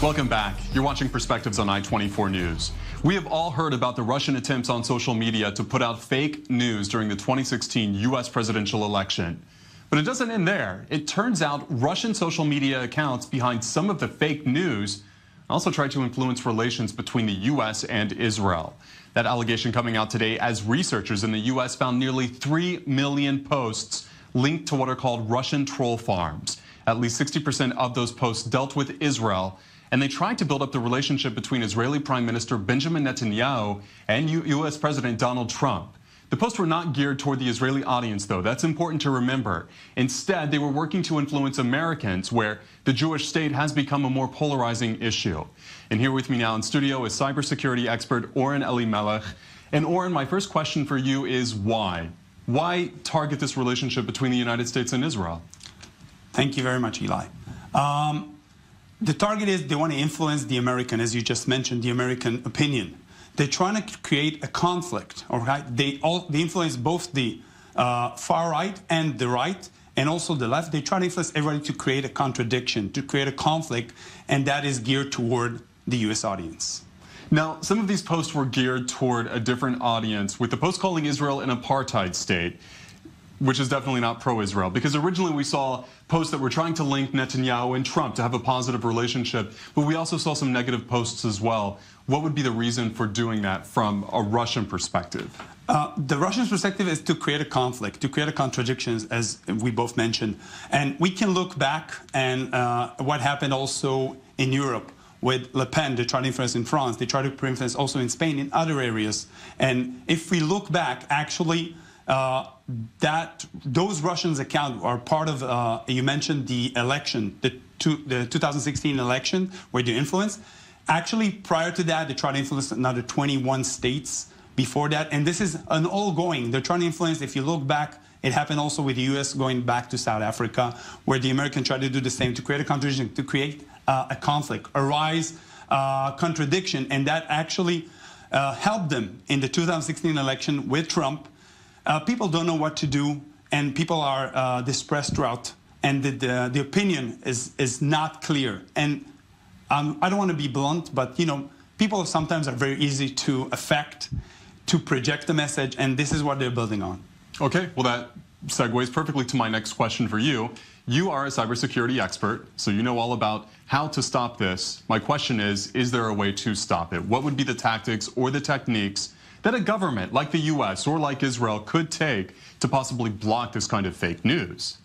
Welcome back. You're watching Perspectives on i24 News. We have all heard about the Russian attempts on social media to put out fake news during the 2016 U.S. presidential election. But it doesn't end there. It turns out Russian social media accounts behind some of the fake news also tried to influence relations between the U.S. and Israel. That allegation coming out today as researchers in the U.S. found nearly 3 million posts linked to what are called Russian troll farms. At least 60% of those posts dealt with Israel, and they tried to build up the relationship between Israeli Prime Minister Benjamin Netanyahu and U.S. President Donald Trump. The posts were not geared toward the Israeli audience, though. That's important to remember. Instead, they were working to influence Americans, where the Jewish state has become a more polarizing issue. And here with me now in studio is cybersecurity expert Oren Elimelech. And Oren, my first question for you is why? Why target this relationship between the United States and Israel? Thank you very much, Eli. The target is they want to influence the American, as you just mentioned, the American opinion. They're trying to create a conflict, all right? They influence both the far right and the right, and also the left. They try to influence everybody to create a contradiction, to create a conflict, and that is geared toward the U.S. audience. Now, some of these posts were geared toward a different audience, with the post calling Israel an apartheid state, which is definitely not pro-Israel, because originally we saw posts that were trying to link Netanyahu and Trump to have a positive relationship, but we also saw some negative posts as well. What would be the reason for doing that from a Russian perspective? The Russian perspective is to create a conflict, to create a contradiction, as we both mentioned. And we can look back and what happened also in Europe with Le Pen. They tried to influence in France. They tried to influence also in Spain, in other areas. And if we look back, actually, those Russians account are part of, you mentioned the election, the 2016 election, where they influenced. Actually, prior to that, they tried to influence another 21 states before that. And this is an ongoing. They're trying to influence, if you look back, it happened also with the U.S. going back to South Africa, where the Americans tried to do the same, to create a contradiction, to create a conflict, a rise, contradiction. And that actually helped them in the 2016 election with Trump. People don't know what to do, and people are dispersed throughout, and the opinion is not clear. And I don't want to be blunt, but you know, people sometimes are very easy to affect, to project a message, and this is what they're building on. Okay, well that segues perfectly to my next question for you. You are a cybersecurity expert, so you know all about how to stop this. My question is there a way to stop it? What would be the tactics or the techniques that a government like the U.S. or like Israel could take to possibly block this kind of fake news?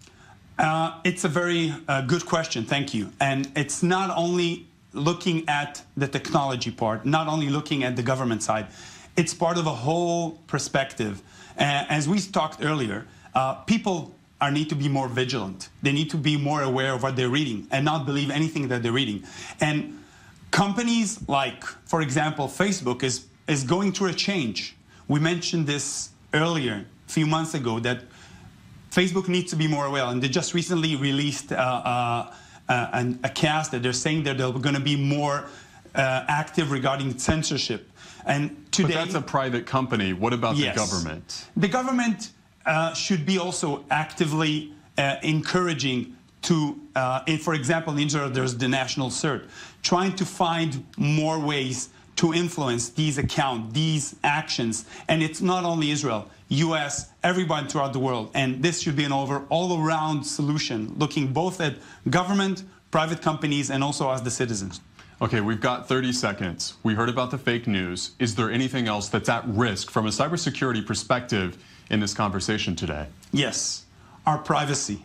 It's a very good question, thank you. And it's not only looking at the technology part, not only looking at the government side, it's part of a whole perspective. As we talked earlier, people need to be more vigilant. They need to be more aware of what they're reading and not believe anything that they're reading. And companies like, for example, Facebook is going through a change. We mentioned this earlier, a few months ago, that Facebook needs to be more aware, and they just recently released a cast that they're saying that they're going to be more active regarding censorship. And today, but that's a private company. What about yes, the government? The government should be also actively encouraging to, for example, in Israel, there's the national CERT, trying to find more ways to influence these accounts, these actions. And it's not only Israel, U.S., everybody throughout the world. And this should be an all-around solution, looking both at government, private companies, and also as the citizens. Okay, we've got 30 seconds. We heard about the fake news. Is there anything else that's at risk from a cybersecurity perspective in this conversation today? Yes, our privacy.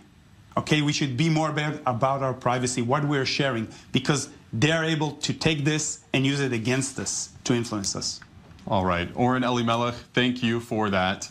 Okay, we should be more about our privacy, what we're sharing, because they're able to take this and use it against us to influence us. All right. Oren Elimelech, thank you for that.